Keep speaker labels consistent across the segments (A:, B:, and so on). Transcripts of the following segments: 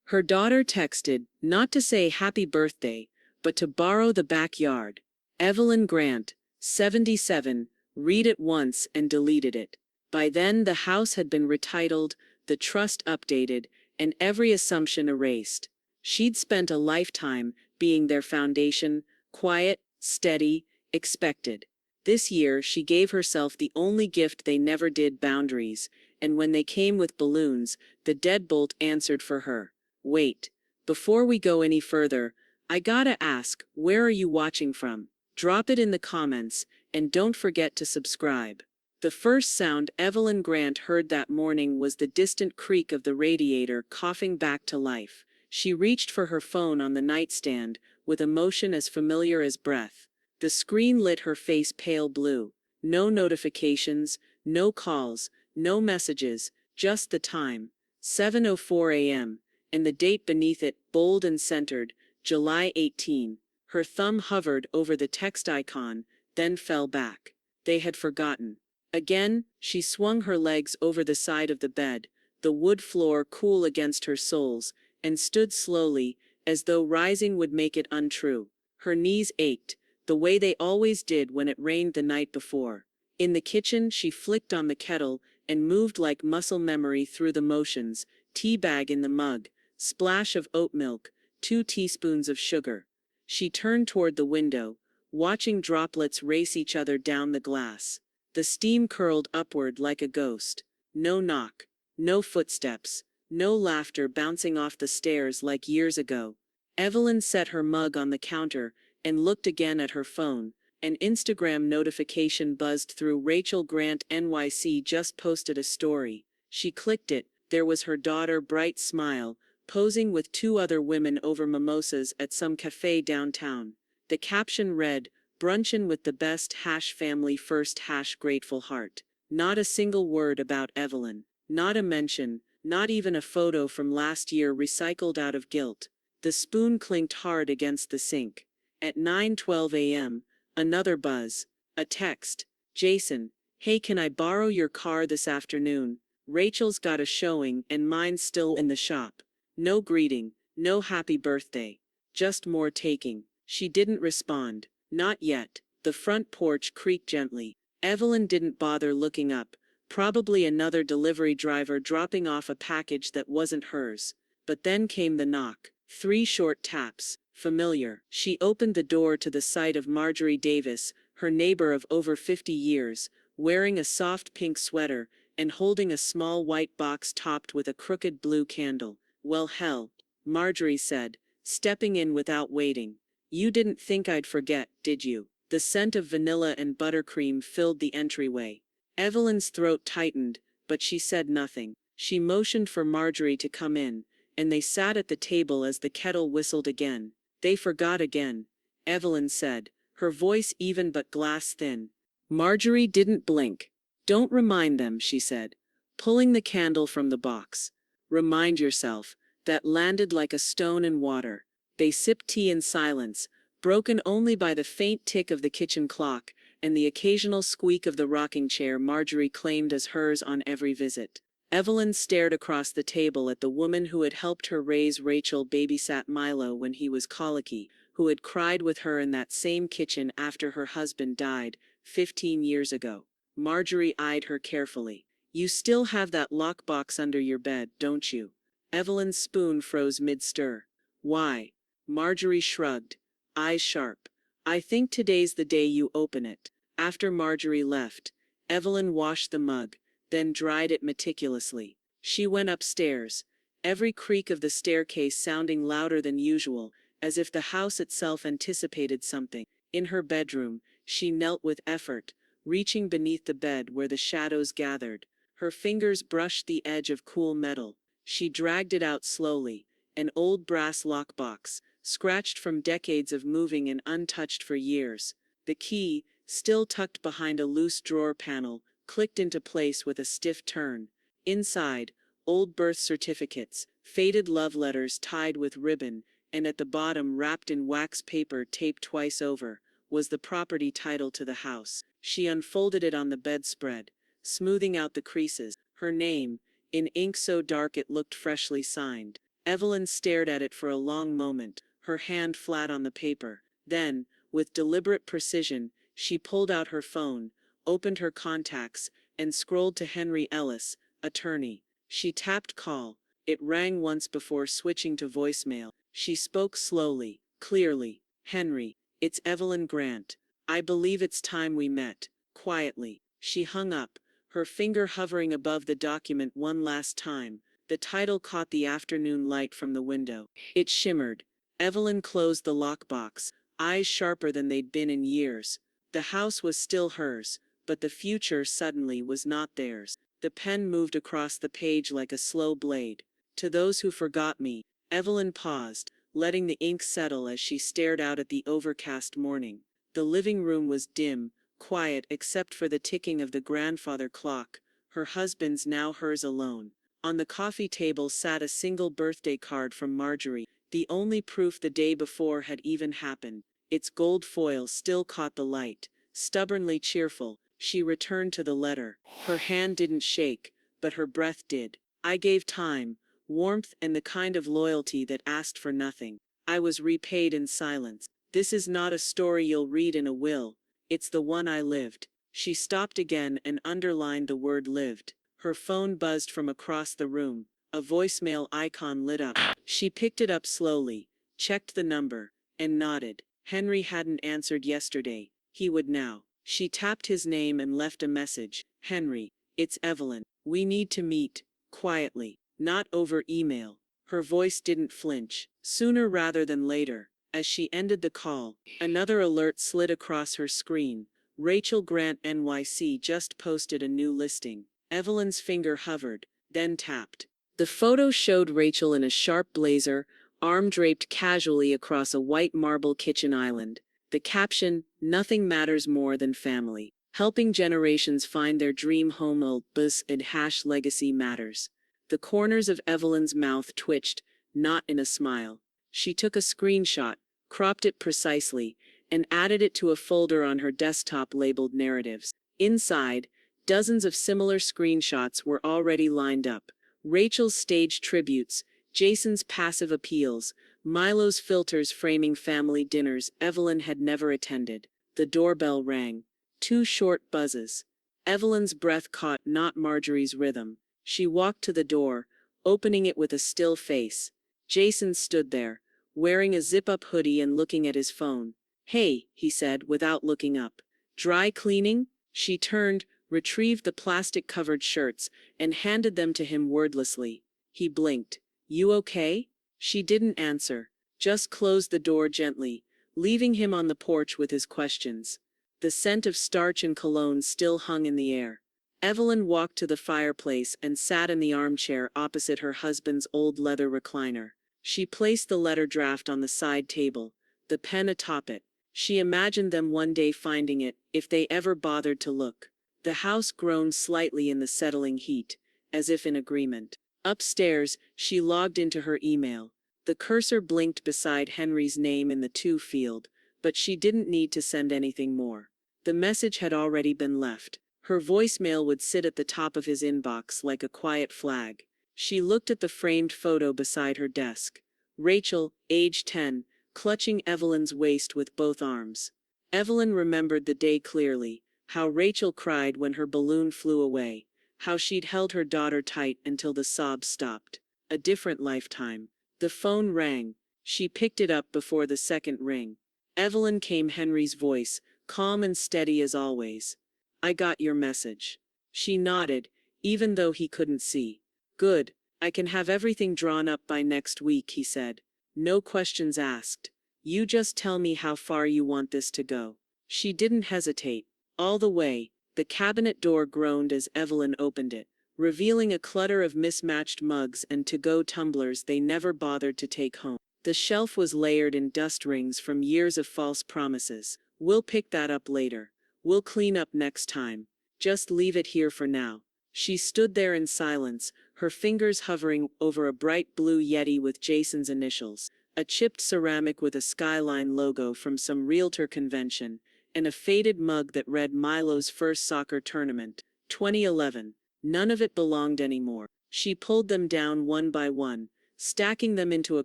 A: Her daughter texted, not to say happy birthday, but to borrow the backyard. Evelyn Grant, 77, read it once and deleted it. By then the house had been retitled, the trust updated, and every assumption erased. She'd spent a lifetime being their foundation, quiet, steady, expected. This year she gave herself the only gift they never did: boundaries, and when they came with balloons, the deadbolt answered for her. Wait. Before we go any further, I gotta ask, where are you watching from? Drop it in the comments, and don't forget to subscribe. The first sound Evelyn Grant heard that morning was the distant creak of the radiator coughing back to life. She reached for her phone on the nightstand, with a motion as familiar as breath. The screen lit her face pale blue. No notifications, no calls, no messages, just the time. 7:04 a.m. and the date beneath it, bold and centered, July 18. Her thumb hovered over the text icon, then fell back. They had forgotten. Again, she swung her legs over the side of the bed, the wood floor cool against her soles, and stood slowly, as though rising would make it untrue. Her knees ached, the way they always did when it rained the night before. In the kitchen, she flicked on the kettle and moved like muscle memory through the motions: tea bag in the mug, splash of oat milk, 2 teaspoons of sugar. She turned toward the window, watching droplets race each other down the glass. The steam curled upward like a ghost. No knock, no footsteps, no laughter bouncing off the stairs like years ago. Evelyn set her mug on the counter and looked again at her phone. An Instagram notification buzzed through. Rachel Grant NYC just posted a story. She clicked it. There was her daughter, bright smile, posing with 2 other women over mimosas at some cafe downtown. The caption read, "Brunchin' with the best, family first, grateful heart." Not a single word about Evelyn. Not a mention, not even a photo from last year recycled out of guilt. The spoon clinked hard against the sink. At 9:12 a.m., another buzz. A text. "Jason, hey, can I borrow your car this afternoon? Rachel's got a showing and mine's still in the shop." No greeting, no happy birthday. Just more taking. She didn't respond. Not yet. The front porch creaked gently. Evelyn didn't bother looking up. Probably another delivery driver dropping off a package that wasn't hers. But then came the knock. 3 short taps. Familiar. She opened the door to the sight of Marjorie Davis, her neighbor of over 50 years, wearing a soft pink sweater and holding a small white box topped with a crooked blue candle. "Well, hell," Marjorie said, stepping in without waiting. "You didn't think I'd forget, did you?" The scent of vanilla and buttercream filled the entryway. Evelyn's throat tightened, but she said nothing. She motioned for Marjorie to come in, and they sat at the table as the kettle whistled again. "They forgot again," Evelyn said, her voice even but glass thin. Marjorie didn't blink. "Don't remind them," she said, pulling the candle from the box. "Remind yourself." That landed like a stone in water. They sipped tea in silence, broken only by the faint tick of the kitchen clock and the occasional squeak of the rocking chair Marjorie claimed as hers on every visit. Evelyn stared across the table at the woman who had helped her raise Rachel, babysat Milo when he was colicky, who had cried with her in that same kitchen after her husband died, 15 years ago. Marjorie eyed her carefully. "You still have that lockbox under your bed, don't you?" Evelyn's spoon froze mid-stir. "Why?" Marjorie shrugged, eyes sharp. "I think today's the day you open it." After Marjorie left, Evelyn washed the mug, then dried it meticulously. She went upstairs, every creak of the staircase sounding louder than usual, as if the house itself anticipated something. In her bedroom, she knelt with effort, reaching beneath the bed where the shadows gathered. Her fingers brushed the edge of cool metal. She dragged it out slowly, an old brass lockbox, scratched from decades of moving and untouched for years. The key, still tucked behind a loose drawer panel, clicked into place with a stiff turn. Inside, old birth certificates, faded love letters tied with ribbon, and at the bottom, wrapped in wax paper taped twice over, was the property title to the house. She unfolded it on the bedspread, smoothing out the creases. Her name, in ink so dark it looked freshly signed. Evelyn stared at it for a long moment, her hand flat on the paper. Then, with deliberate precision, she pulled out her phone, opened her contacts, and scrolled to Henry Ellis, attorney. She tapped call. It rang once before switching to voicemail. She spoke slowly, clearly. "Henry, it's Evelyn Grant. I believe it's time we met." Quietly, she hung up, her finger hovering above the document one last time. The title caught the afternoon light from the window. It shimmered. Evelyn closed the lockbox, eyes sharper than they'd been in years. The house was still hers, but the future suddenly was not theirs. The pen moved across the page like a slow blade. "To those who forgot me." Evelyn paused, letting the ink settle as she stared out at the overcast morning. The living room was dim, quiet except for the ticking of the grandfather clock, her husband's now hers alone. On the coffee table sat a single birthday card from Marjorie, the only proof the day before had even happened. Its gold foil still caught the light. Stubbornly cheerful, she returned to the letter. Her hand didn't shake, but her breath did. "I gave time, warmth, and the kind of loyalty that asked for nothing. I was repaid in silence. This is not a story you'll read in a will. It's the one I lived." She stopped again and underlined the word lived. Her phone buzzed from across the room. A voicemail icon lit up. She picked it up slowly, checked the number, and nodded. Henry hadn't answered yesterday. He would now. She tapped his name and left a message. "Henry, it's Evelyn. We need to meet, quietly, not over email." Her voice didn't flinch. Sooner rather than later. As she ended the call, another alert slid across her screen. "Rachel Grant NYC just posted a new listing." Evelyn's finger hovered, then tapped. The photo showed Rachel in a sharp blazer, arm draped casually across a white marble kitchen island. The caption, "Nothing matters more than family. Helping generations find their dream home # legacy matters." The corners of Evelyn's mouth twitched, not in a smile. She took a screenshot, cropped it precisely, and added it to a folder on her desktop labeled Narratives. Inside, dozens of similar screenshots were already lined up. Rachel's staged tributes, Jason's passive appeals, Milo's filters framing family dinners Evelyn had never attended. The doorbell rang. 2 short buzzes. Evelyn's breath caught not Marjorie's rhythm. She walked to the door, opening it with a still face. Jason stood there, wearing a zip-up hoodie and looking at his phone. "Hey," he said without looking up. "Dry cleaning?" She turned, retrieved the plastic-covered shirts, and handed them to him wordlessly. He blinked. "You okay?" She didn't answer, just closed the door gently, leaving him on the porch with his questions. The scent of starch and cologne still hung in the air. Evelyn walked to the fireplace and sat in the armchair opposite her husband's old leather recliner. She placed the letter draft on the side table, the pen atop it. She imagined them one day finding it, if they ever bothered to look. The house groaned slightly in the settling heat, as if in agreement. Upstairs, she logged into her email. The cursor blinked beside Henry's name in the to field, but she didn't need to send anything more. The message had already been left. Her voicemail would sit at the top of his inbox like a quiet flag. She looked at the framed photo beside her desk. Rachel, age 10, clutching Evelyn's waist with both arms. Evelyn remembered the day clearly, how Rachel cried when her balloon flew away, how she'd held her daughter tight until the sobs stopped. A different lifetime. The phone rang. She picked it up before the second ring. Evelyn came Henry's voice, calm and steady as always. "I got your message." She nodded, even though he couldn't see. "Good. I can have everything drawn up by next week," he said. "No questions asked. You just tell me how far you want this to go." She didn't hesitate. "All the way." The cabinet door groaned as Evelyn opened it, revealing a clutter of mismatched mugs and to-go tumblers they never bothered to take home. The shelf was layered in dust rings from years of false promises. "We'll pick that up later. We'll clean up next time. Just leave it here for now." She stood there in silence, her fingers hovering over a bright blue Yeti with Jason's initials, a chipped ceramic with a skyline logo from some realtor convention, and a faded mug that read Milo's first soccer tournament, 2011. None of it belonged anymore. She pulled them down one by one, stacking them into a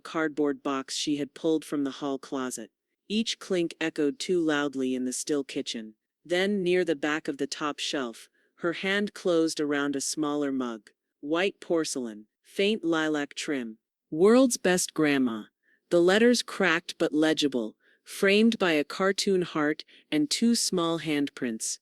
A: cardboard box she had pulled from the hall closet. Each clink echoed too loudly in the still kitchen. Then, near the back of the top shelf, her hand closed around a smaller mug. White porcelain, faint lilac trim. World's best grandma. The letters cracked but legible, framed by a cartoon heart and two small handprints.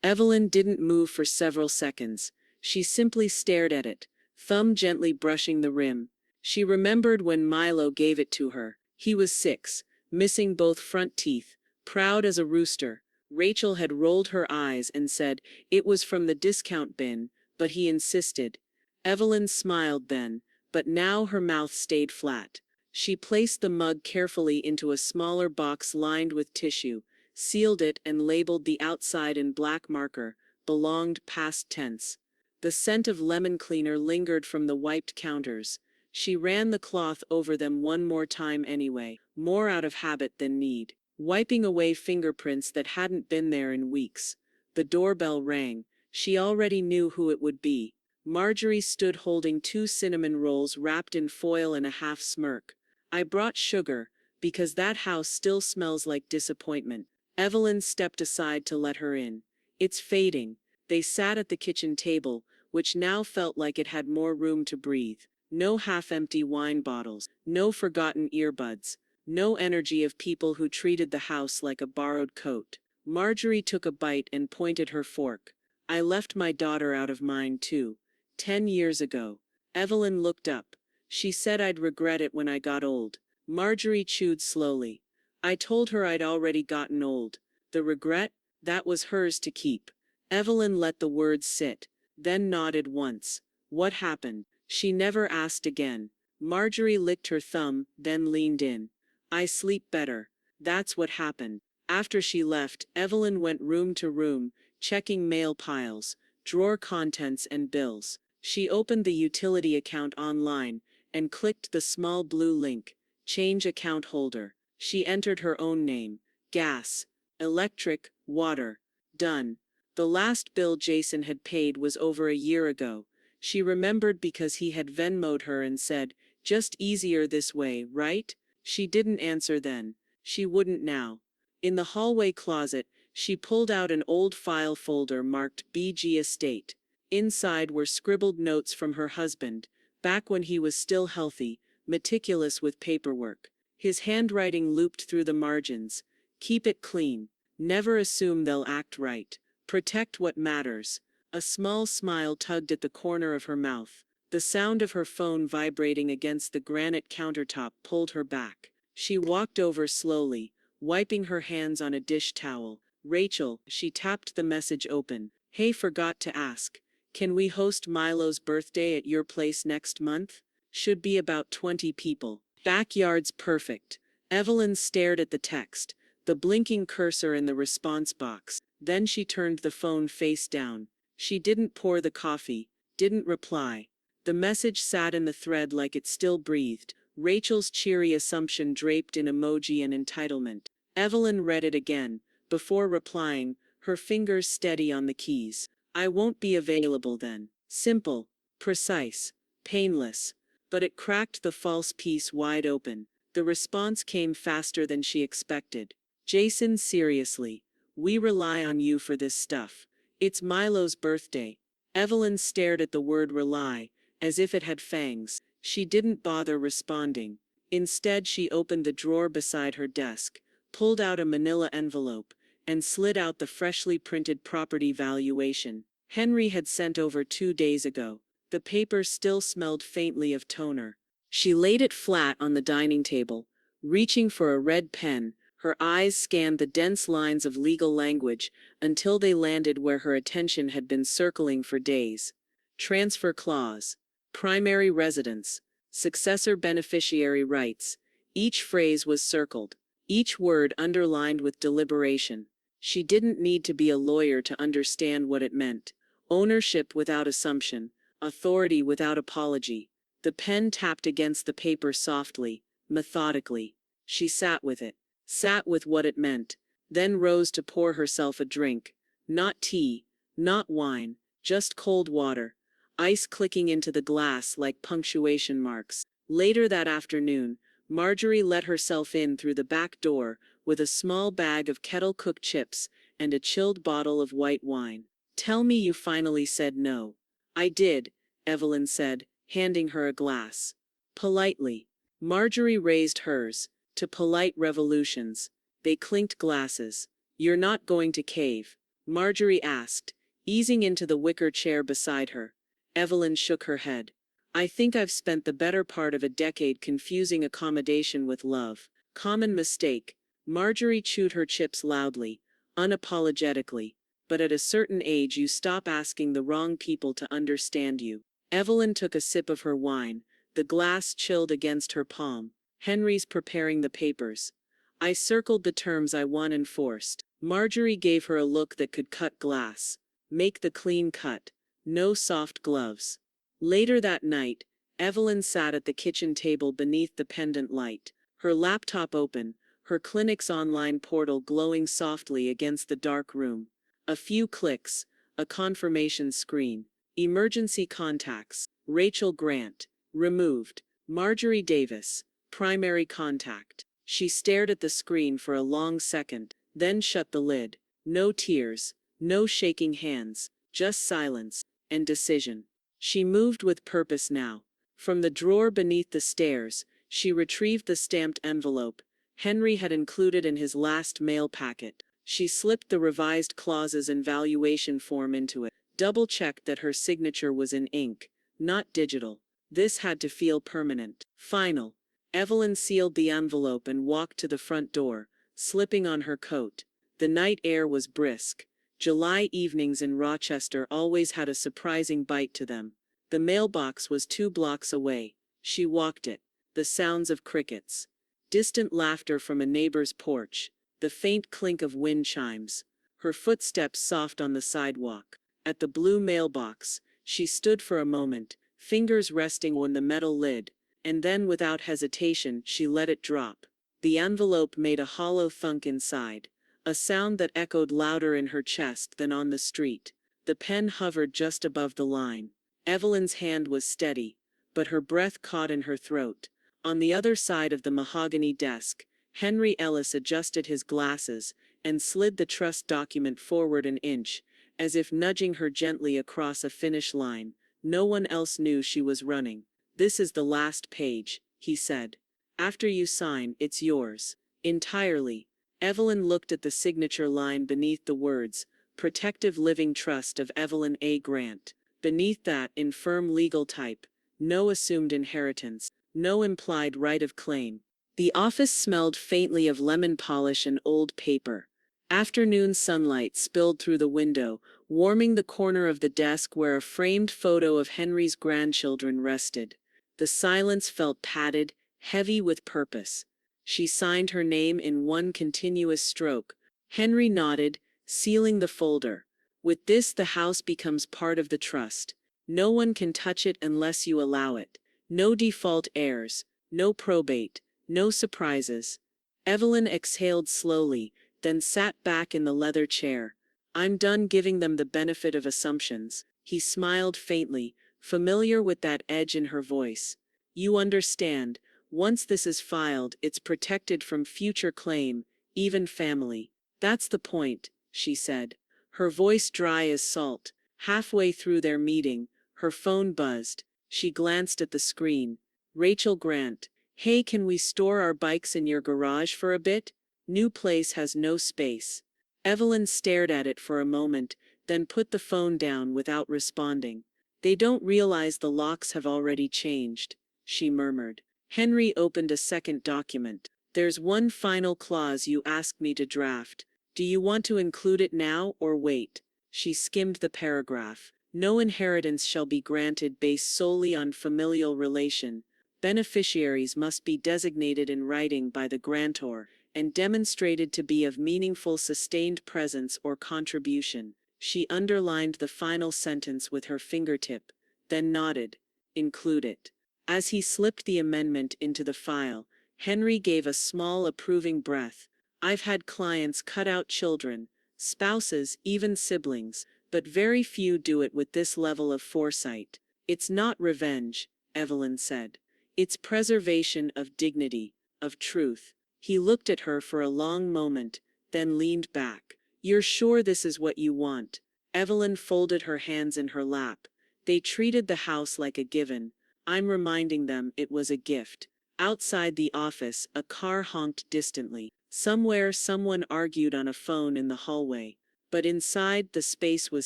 A: Evelyn didn't move for several seconds. She simply stared at it, thumb gently brushing the rim. She remembered when Milo gave it to her. He was 6, missing both front teeth, proud as a rooster. Rachel had rolled her eyes and said it was from the discount bin, but he insisted. Evelyn smiled then, but now her mouth stayed flat. She placed the mug carefully into a smaller box lined with tissue, sealed it and labeled the outside in black marker, belonged past tense. The scent of lemon cleaner lingered from the wiped counters. She ran the cloth over them one more time anyway, more out of habit than need, wiping away fingerprints that hadn't been there in weeks. The doorbell rang. She already knew who it would be. Marjorie stood holding 2 cinnamon rolls wrapped in foil and a half smirk. "I brought sugar, because that house still smells like disappointment." Evelyn stepped aside to let her in. "It's fading." They sat at the kitchen table, which now felt like it had more room to breathe. No half-empty wine bottles, no forgotten earbuds, no energy of people who treated the house like a borrowed coat. Marjorie took a bite and pointed her fork. "I left my daughter out of mine too. 10 years ago." Evelyn looked up. "She said I'd regret it when I got old." Marjorie chewed slowly. "I told her I'd already gotten old. The regret? That was hers to keep." Evelyn let the words sit, then nodded once. "What happened?" She never asked again. Marjorie licked her thumb, then leaned in. "I sleep better. That's what happened." After she left, Evelyn went room to room, checking mail piles, drawer contents and bills. She opened the utility account online and clicked the small blue link, Change Account Holder. She entered her own name. Gas, electric, water. Done. The last bill Jason had paid was over a year ago. She remembered because he had Venmo'd her and said, "Just easier this way, right?" She didn't answer then. She wouldn't now. In the hallway closet, she pulled out an old file folder marked BG Estate. Inside were scribbled notes from her husband, back when he was still healthy, meticulous with paperwork. His handwriting looped through the margins. "Keep it clean. Never assume they'll act right. Protect what matters." A small smile tugged at the corner of her mouth. The sound of her phone vibrating against the granite countertop pulled her back. She walked over slowly, wiping her hands on a dish towel. "Rachel," she tapped the message open. "Hey, forgot to ask. Can we host Milo's birthday at your place next month? Should be about 20 people. Backyard's perfect." Evelyn stared at the text, the blinking cursor in the response box. Then she turned the phone face down. She didn't pour the coffee, didn't reply. The message sat in the thread like it still breathed, Rachel's cheery assumption draped in emoji and entitlement. Evelyn read it again, before replying, her fingers steady on the keys. "I won't be available then." Simple, precise, painless. But it cracked the false piece wide open. The response came faster than she expected. "Jason, seriously. We rely on you for this stuff. It's Milo's birthday." Evelyn stared at the word rely, as if it had fangs. She didn't bother responding. Instead, she opened the drawer beside her desk, pulled out a manila envelope, and slid out the freshly printed property valuation Henry had sent over 2 days ago. The paper still smelled faintly of toner. She laid it flat on the dining table, reaching for a red pen. Her eyes scanned the dense lines of legal language until they landed where her attention had been circling for days. Transfer clause, primary residence, successor beneficiary rights. Each phrase was circled, each word underlined with deliberation. She didn't need to be a lawyer to understand what it meant. Ownership without assumption, authority without apology. The pen tapped against the paper softly, methodically. She sat with it. Sat with what it meant, then rose to pour herself a drink. Not tea, not wine, just cold water, ice clicking into the glass like punctuation marks. Later that afternoon, Marjorie let herself in through the back door with a small bag of kettle-cooked chips and a chilled bottle of white wine. "Tell me you finally said no." "I did," Evelyn said, handing her a glass. "Politely." Marjorie raised hers, to polite revolutions. They clinked glasses. "You're not going to cave?" Marjorie asked, easing into the wicker chair beside her. Evelyn shook her head. "I think I've spent the better part of a decade confusing accommodation with love. Common mistake." Marjorie chewed her chips loudly, unapologetically. "But at a certain age you stop asking the wrong people to understand you." Evelyn took a sip of her wine, the glass chilled against her palm. "Henry's preparing the papers. I circled the terms I want enforced." Marjorie gave her a look that could cut glass. "Make the clean cut. No soft gloves." Later that night, Evelyn sat at the kitchen table beneath the pendant light, her laptop open, her clinic's online portal glowing softly against the dark room. A few clicks, a confirmation screen. Emergency contacts. Rachel Grant. Removed. Marjorie Davis. Primary contact. She stared at the screen for a long second, then shut the lid. No tears, no shaking hands, just silence and decision. She moved with purpose now. From the drawer beneath the stairs, she retrieved the stamped envelope Henry had included in his last mail packet. She slipped the revised clauses and valuation form into it, double-checked that her signature was in ink, not digital. This had to feel permanent. Final. Evelyn sealed the envelope and walked to the front door, slipping on her coat. The night air was brisk. July evenings in Rochester always had a surprising bite to them. The mailbox was 2 blocks away. She walked it. The sounds of crickets. Distant laughter from a neighbor's porch. The faint clink of wind chimes. Her footsteps soft on the sidewalk. At the blue mailbox, she stood for a moment, fingers resting on the metal lid, and then without hesitation she let it drop. The envelope made a hollow thunk inside, a sound that echoed louder in her chest than on the street. The pen hovered just above the line. Evelyn's hand was steady, but her breath caught in her throat. On the other side of the mahogany desk, Henry Ellis adjusted his glasses and slid the trust document forward an inch, as if nudging her gently across a finish line. No one else knew she was running. "This is the last page," he said. "After you sign, it's yours. Entirely." Evelyn looked at the signature line beneath the words, "Protective Living Trust of Evelyn A. Grant." Beneath that, in firm legal type, no assumed inheritance, no implied right of claim. The office smelled faintly of lemon polish and old paper. Afternoon sunlight spilled through the window, warming the corner of the desk where a framed photo of Henry's grandchildren rested. The silence felt padded, heavy with purpose. She signed her name in one continuous stroke. Henry nodded, sealing the folder. "With this, the house becomes part of the trust. No one can touch it unless you allow it. No default heirs, no probate, no surprises." Evelyn exhaled slowly, then sat back in the leather chair. "I'm done giving them the benefit of assumptions." He smiled faintly, familiar with that edge in her voice. "You understand, once this is filed, it's protected from future claim, even family." "That's the point," she said. Her voice dry as salt. Halfway through their meeting, her phone buzzed. She glanced at the screen. Rachel Grant. "Hey, can we store our bikes in your garage for a bit? New place has no space." Evelyn stared at it for a moment, then put the phone down without responding. "They don't realize the locks have already changed," she murmured. Henry opened a second document. "There's one final clause you asked me to draft. Do you want to include it now or wait?" She skimmed the paragraph. "No inheritance shall be granted based solely on familial relation. Beneficiaries must be designated in writing by the grantor and demonstrated to be of meaningful sustained presence or contribution." She underlined the final sentence with her fingertip, then nodded. "Include it." As he slipped the amendment into the file, Henry gave a small approving breath. "I've had clients cut out children, spouses, even siblings, but very few do it with this level of foresight." "It's not revenge," Evelyn said. It's preservation of dignity, of truth. He looked at her for a long moment, then leaned back. You're sure this is what you want? Evelyn folded her hands in her lap. They treated the house like a given. I'm reminding them it was a gift. Outside the office, a car honked distantly. Somewhere, someone argued on a phone in the hallway. But inside, the space was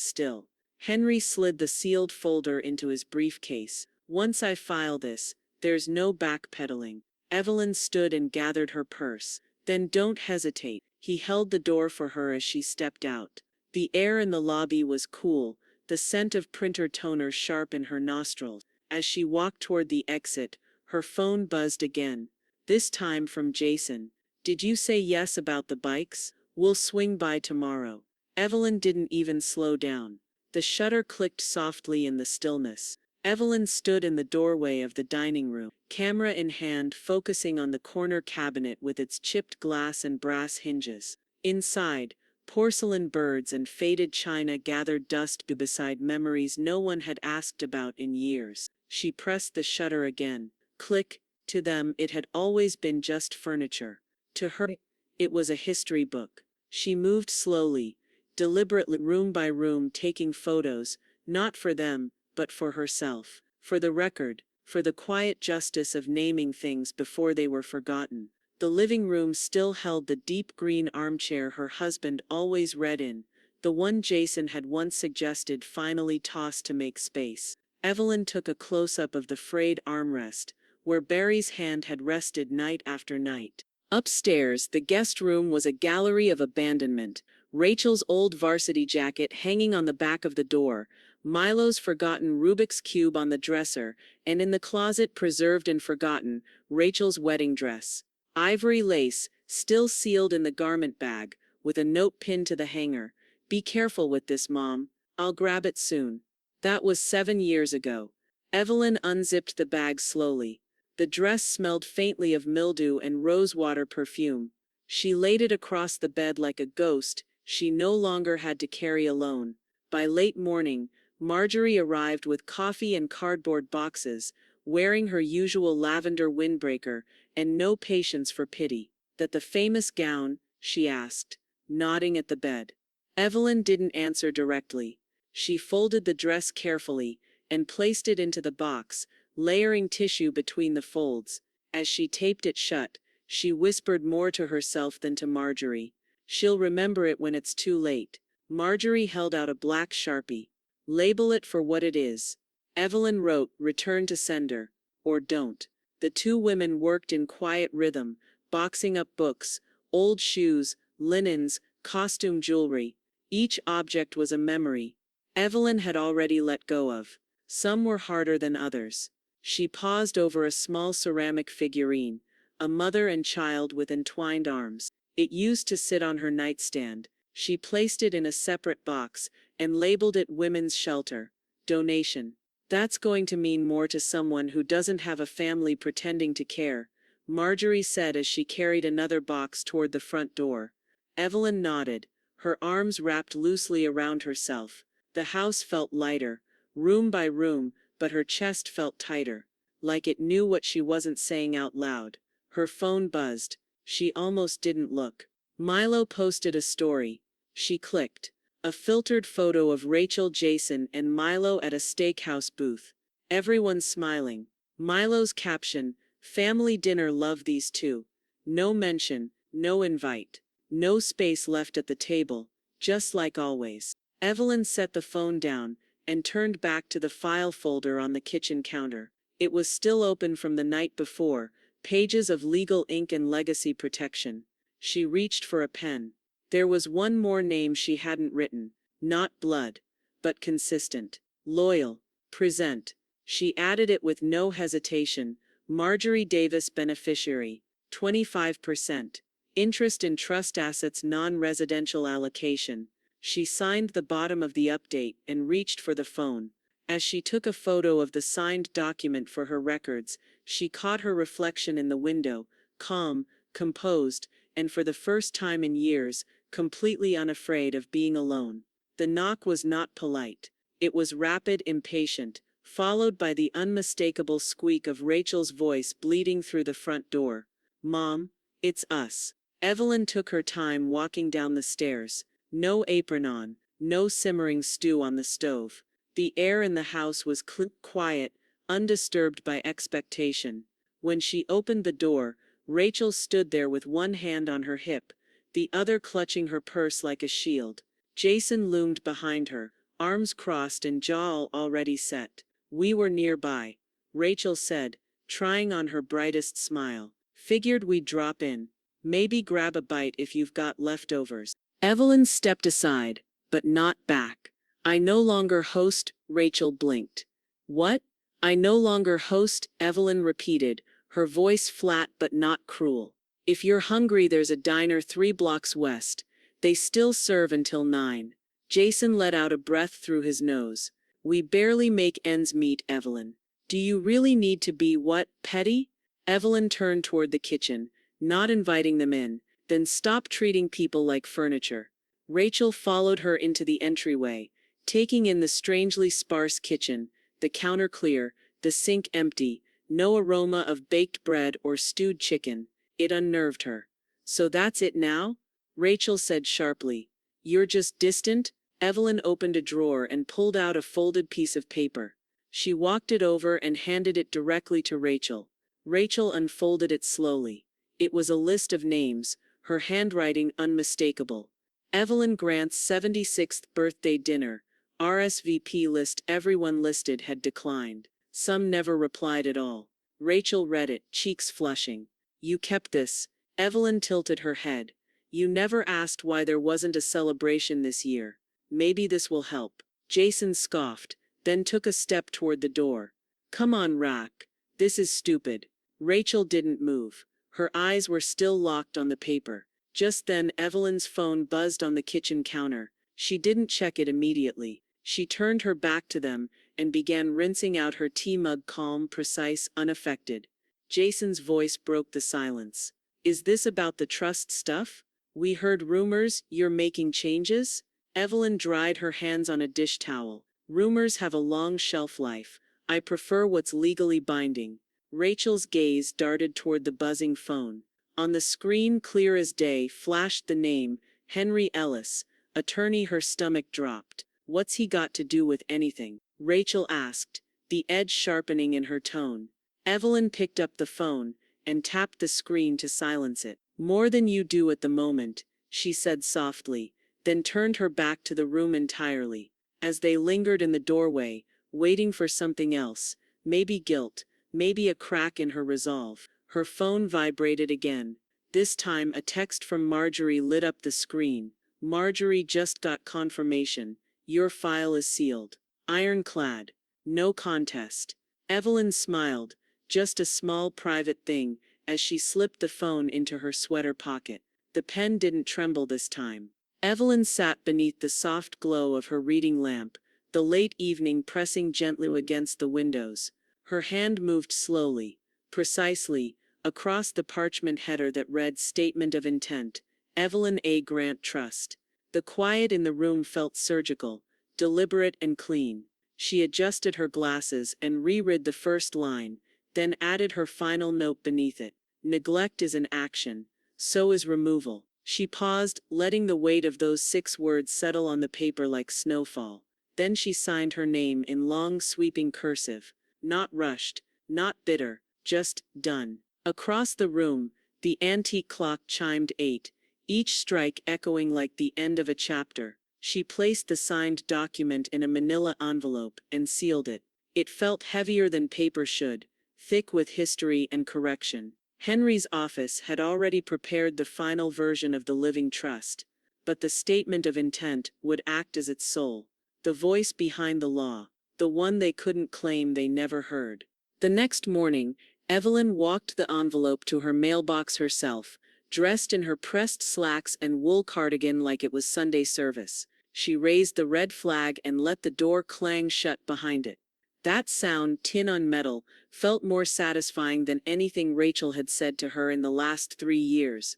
A: still. Henry slid the sealed folder into his briefcase. Once I file this, there's no backpedaling. Evelyn stood and gathered her purse. Then don't hesitate. He held the door for her as she stepped out. The air in the lobby was cool, the scent of printer toner sharp in her nostrils. As she walked toward the exit, her phone buzzed again. This time from Jason. Did you say yes about the bikes? We'll swing by tomorrow. Evelyn didn't even slow down. The shutter clicked softly in the stillness. Evelyn stood in the doorway of the dining room, camera in hand, focusing on the corner cabinet with its chipped glass and brass hinges. Inside, porcelain birds and faded china gathered dust beside memories no one had asked about in years. She pressed the shutter again. Click. To them, it had always been just furniture. To her, it was a history book. She moved slowly, deliberately, room by room, taking photos, not for them, but for herself, for the record, for the quiet justice of naming things before they were forgotten. The living room still held the deep green armchair her husband always read in, the one Jason had once suggested, finally tossed to make space. Evelyn took a close-up of the frayed armrest, where Barry's hand had rested night after night. Upstairs, the guest room was a gallery of abandonment. Rachel's old varsity jacket hanging on the back of the door, Milo's forgotten Rubik's Cube on the dresser, and in the closet, preserved and forgotten, Rachel's wedding dress. Ivory lace, still sealed in the garment bag, with a note pinned to the hanger. Be careful with this, Mom. I'll grab it soon. That was 7 years ago. Evelyn unzipped the bag slowly. The dress smelled faintly of mildew and rosewater perfume. She laid it across the bed like a ghost she no longer had to carry alone. By late morning, Marjorie arrived with coffee and cardboard boxes, wearing her usual lavender windbreaker, and no patience for pity. That the famous gown? She asked, nodding at the bed. Evelyn didn't answer directly. She folded the dress carefully and placed it into the box, layering tissue between the folds. As she taped it shut, she whispered more to herself than to Marjorie. She'll remember it when it's too late. Marjorie held out a black Sharpie. Label it for what it is. Evelyn wrote, return to sender. Or don't. The two women worked in quiet rhythm, boxing up books, old shoes, linens, costume jewelry. Each object was a memory Evelyn had already let go of. Some were harder than others. She paused over a small ceramic figurine, a mother and child with entwined arms. It used to sit on her nightstand. She placed it in a separate box and labeled it Women's Shelter. Donation. That's going to mean more to someone who doesn't have a family pretending to care, Marjorie said as she carried another box toward the front door. Evelyn nodded, her arms wrapped loosely around herself. The house felt lighter, room by room, but her chest felt tighter, like it knew what she wasn't saying out loud. Her phone buzzed. She almost didn't look. Milo posted a story. She clicked. A filtered photo of Rachel, Jason, and Milo at a steakhouse booth. Everyone smiling. Milo's caption, family dinner, love these two. No mention, no invite. No space left at the table, just like always. Evelyn set the phone down and turned back to the file folder on the kitchen counter. It was still open from the night before, pages of legal ink and legacy protection. She reached for a pen. There was one more name she hadn't written, not blood, but consistent, loyal, present. She added it with no hesitation. Marjorie Davis, beneficiary, 25%. Interest in trust assets, non-residential allocation. She signed the bottom of the update and reached for the phone. As she took a photo of the signed document for her records, she caught her reflection in the window, calm, composed, and for the first time in years, completely unafraid of being alone. The knock was not polite. It was rapid, impatient, followed by the unmistakable squeak of Rachel's voice bleeding through the front door. "Mom, it's us." Evelyn took her time walking down the stairs. No apron on, no simmering stew on the stove. The air in the house was quiet, undisturbed by expectation. When she opened the door, Rachel stood there with one hand on her hip, the other clutching her purse like a shield. Jason loomed behind her, arms crossed and jaw already set. "We were nearby," Rachel said, trying on her brightest smile. "Figured we'd drop in. Maybe grab a bite if you've got leftovers." Evelyn stepped aside, but not back. "I no longer host," Rachel blinked. "What?" "I no longer host," Evelyn repeated, her voice flat but not cruel. "If you're hungry, there's a diner 3 blocks west. They still serve until 9. Jason let out a breath through his nose. "We barely make ends meet, Evelyn. Do you really need to be petty?" Evelyn turned toward the kitchen, not inviting them in, then stopped treating people like furniture. Rachel followed her into the entryway, taking in the strangely sparse kitchen, the counter clear, the sink empty, no aroma of baked bread or stewed chicken. It unnerved her. "So that's it now?" Rachel said sharply. "You're just distant?" Evelyn opened a drawer and pulled out a folded piece of paper. She walked it over and handed it directly to Rachel. Rachel unfolded it slowly. It was a list of names, her handwriting unmistakable. Evelyn Grant's 76th birthday dinner. RSVP list. Everyone listed had declined. Some never replied at all. Rachel read it, cheeks flushing. "You kept this." Evelyn tilted her head. "You never asked why there wasn't a celebration this year. Maybe this will help." Jason scoffed, then took a step toward the door. "Come on, Rack. This is stupid." Rachel didn't move. Her eyes were still locked on the paper. Just then Evelyn's phone buzzed on the kitchen counter. She didn't check it immediately. She turned her back to them and began rinsing out her tea mug, calm, precise, unaffected. Jason's voice broke the silence. "Is this about the trust stuff? We heard rumors you're making changes?" Evelyn dried her hands on a dish towel. "Rumors have a long shelf life. I prefer what's legally binding." Rachel's gaze darted toward the buzzing phone. On the screen, clear as day, flashed the name, Henry Ellis, attorney. Her stomach dropped. "What's he got to do with anything?" Rachel asked, the edge sharpening in her tone. Evelyn picked up the phone and tapped the screen to silence it. "More than you do at the moment," she said softly, then turned her back to the room entirely. As they lingered in the doorway, waiting for something else, maybe guilt, maybe a crack in her resolve, her phone vibrated again. This time a text from Marjorie lit up the screen. "Marjorie, just got confirmation. Your file is sealed. Ironclad. No contest." Evelyn smiled, just a small private thing, as she slipped the phone into her sweater pocket. The pen didn't tremble this time. Evelyn sat beneath the soft glow of her reading lamp, the late evening pressing gently against the windows. Her hand moved slowly, precisely, across the parchment header that read Statement of Intent, Evelyn A. Grant Trust. The quiet in the room felt surgical, deliberate and clean. She adjusted her glasses and reread the first line, then added her final note beneath it. "Neglect is an action. So is removal." She paused, letting the weight of those 6 words settle on the paper like snowfall. Then she signed her name in long, sweeping cursive. Not rushed, not bitter, just done. Across the room, the antique clock chimed 8, each strike echoing like the end of a chapter. She placed the signed document in a manila envelope and sealed it. It felt heavier than paper should, thick with history and correction. Henry's office had already prepared the final version of the living trust, but the statement of intent would act as its soul, the voice behind the law, the one they couldn't claim they never heard. The next morning, Evelyn walked the envelope to her mailbox herself, dressed in her pressed slacks and wool cardigan like it was Sunday service. She raised the red flag and let the door clang shut behind it. That sound, tin on metal, felt more satisfying than anything Rachel had said to her in the last 3 years.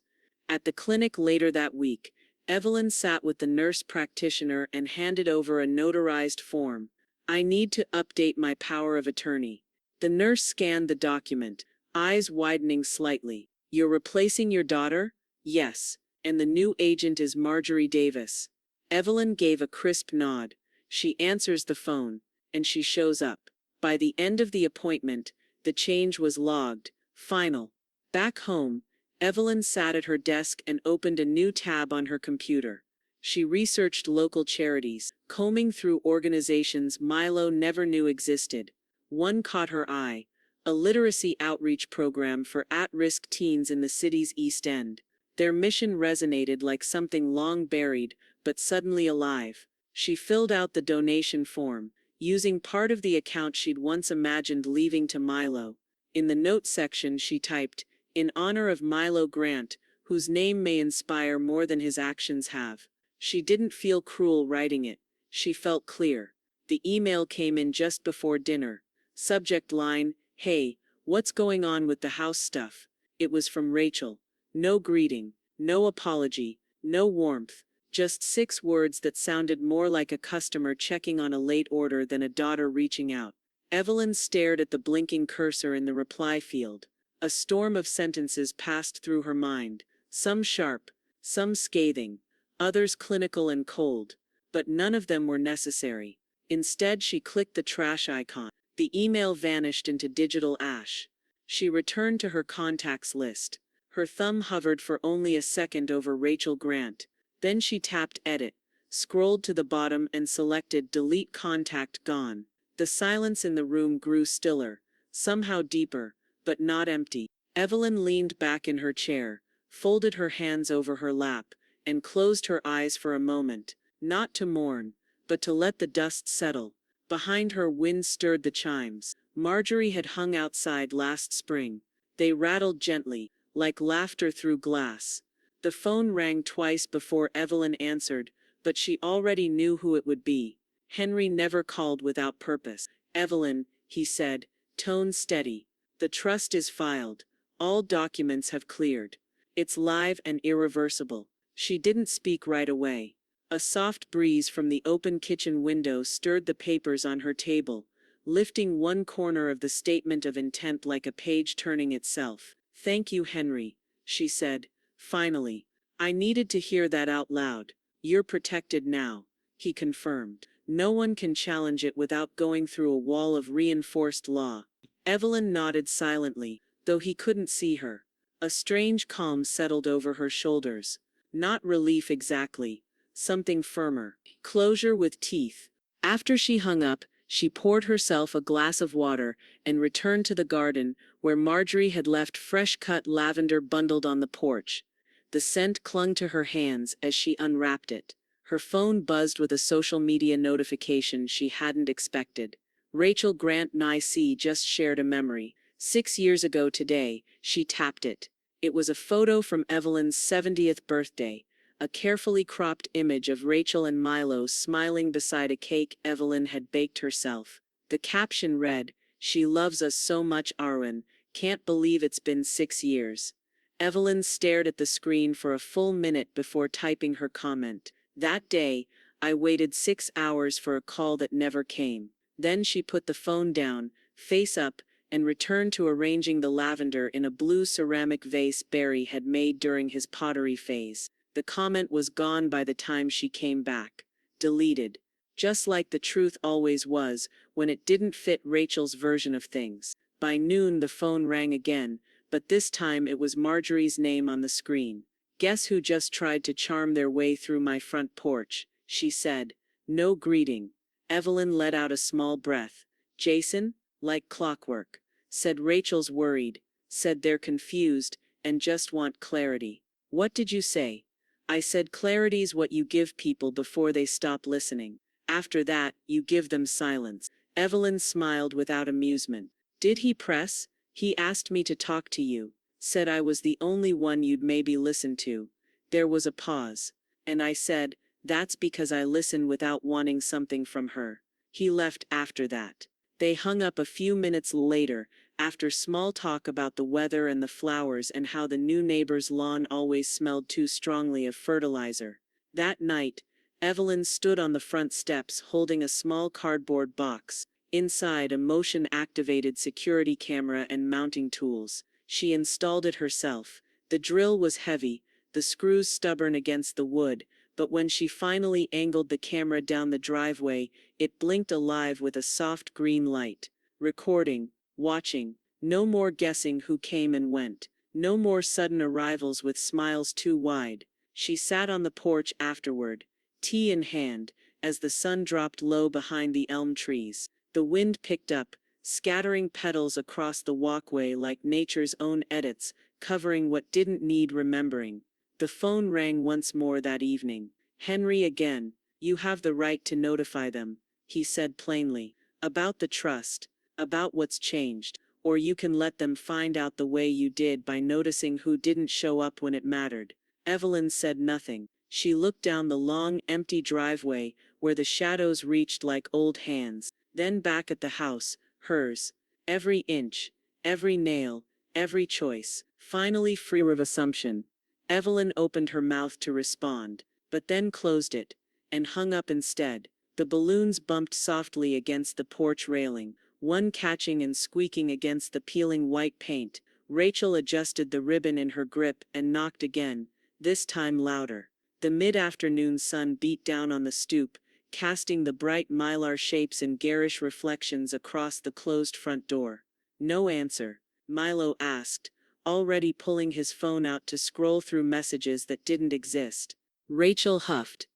A: At the clinic later that week, Evelyn sat with the nurse practitioner and handed over a notarized form. I need to update my power of attorney. The nurse scanned the document, eyes widening slightly. You're replacing your daughter? Yes. And the new agent is Marjorie Davis. Evelyn gave a crisp nod. She answers the phone, and she shows up. By the end of the appointment, the change was logged. Final. Back home, Evelyn sat at her desk and opened a new tab on her computer. She researched local charities, combing through organizations Milo never knew existed. One caught her eye, a literacy outreach program for at-risk teens in the city's East End. Their mission resonated like something long buried, but suddenly alive. She filled out the donation form, using part of the account she'd once imagined leaving to Milo. In the note section she typed, "In honor of Milo Grant, whose name may inspire more than his actions have." She didn't feel cruel writing it. She felt clear. The email came in just before dinner. Subject line, "Hey, what's going on with the house stuff?" It was from Rachel. No greeting, no apology, no warmth, just 6 words that sounded more like a customer checking on a late order than a daughter reaching out. Evelyn stared at the blinking cursor in the reply field. A storm of sentences passed through her mind, some sharp, some scathing, others clinical and cold, but none of them were necessary. Instead, she clicked the trash icon. The email vanished into digital ash. She returned to her contacts list. Her thumb hovered for only a second over Rachel Grant. Then she tapped Edit, scrolled to the bottom and selected Delete Contact Gone. The silence in the room grew stiller, somehow deeper, but not empty. Evelyn leaned back in her chair, folded her hands over her lap, and closed her eyes for a moment, not to mourn, but to let the dust settle. Behind her, wind stirred the chimes. Marjorie had hung outside last spring. They rattled gently, like laughter through glass. The phone rang twice before Evelyn answered, but she already knew who it would be. Henry never called without purpose. "Evelyn," he said, tone steady. "The trust is filed. All documents have cleared. It's live and irreversible." She didn't speak right away. A soft breeze from the open kitchen window stirred the papers on her table, lifting one corner of the statement of intent like a page turning itself. "Thank you, Henry," she said, finally. "I needed to hear that out loud." "You're protected now," he confirmed. "No one can challenge it without going through a wall of reinforced law." Evelyn nodded silently, though he couldn't see her. A strange calm settled over her shoulders. Not relief exactly, something firmer. Closure with teeth. After she hung up, she poured herself a glass of water and returned to the garden, where Marjorie had left fresh-cut lavender bundled on the porch. The scent clung to her hands as she unwrapped it. Her phone buzzed with a social media notification she hadn't expected. Rachel Grant Nye just shared a memory. 6 years ago today, she tapped it. It was a photo from Evelyn's 70th birthday, a carefully cropped image of Rachel and Milo smiling beside a cake Evelyn had baked herself. The caption read, "She loves us so much, Arwen. Can't believe it's been 6 years." Evelyn stared at the screen for a full minute before typing her comment. "That day, I waited 6 hours for a call that never came." Then she put the phone down, face up, and returned to arranging the lavender in a blue ceramic vase Barry had made during his pottery phase. The comment was gone by the time she came back. Deleted. Just like the truth always was, when it didn't fit Rachel's version of things. By noon the phone rang again, but this time it was Marjorie's name on the screen. "Guess who just tried to charm their way through my front porch," she said. No greeting. Evelyn let out a small breath. "Jason?" "Like clockwork," said Rachel's worried. "Said they're confused, and just want clarity." "What did you say?" "I said clarity's what you give people before they stop listening. After that, you give them silence." Evelyn smiled without amusement. "Did he press?" "He asked me to talk to you. Said I was the only one you'd maybe listen to." There was a pause. "And I said, that's because I listen without wanting something from her." He left after that. They hung up a few minutes later, after small talk about the weather and the flowers and how the new neighbor's lawn always smelled too strongly of fertilizer. That night, Evelyn stood on the front steps holding a small cardboard box. Inside, a motion-activated security camera and mounting tools. She installed it herself. The drill was heavy, the screws stubborn against the wood, but when she finally angled the camera down the driveway, it blinked alive with a soft green light. Recording, watching. No more guessing who came and went. No more sudden arrivals with smiles too wide. She sat on the porch afterward, tea in hand, as the sun dropped low behind the elm trees. The wind picked up, scattering petals across the walkway like nature's own edits, covering what didn't need remembering. The phone rang once more that evening. Henry again. "You have the right to notify them," he said plainly. "About the trust. About what's changed. Or you can let them find out the way you did by noticing who didn't show up when it mattered." Evelyn said nothing. She looked down the long, empty driveway, where the shadows reached like old hands. Then back at the house, hers. Every inch, every nail, every choice. Finally free of assumption. Evelyn opened her mouth to respond, but then closed it, and hung up instead. The balloons bumped softly against the porch railing, one catching and squeaking against the peeling white paint. Rachel adjusted the ribbon in her grip and knocked again, this time louder. The mid-afternoon sun beat down on the stoop, casting the bright mylar shapes in garish reflections across the closed front door. "No answer?" Milo asked, already pulling his phone out to scroll through messages that didn't exist. Rachel huffed.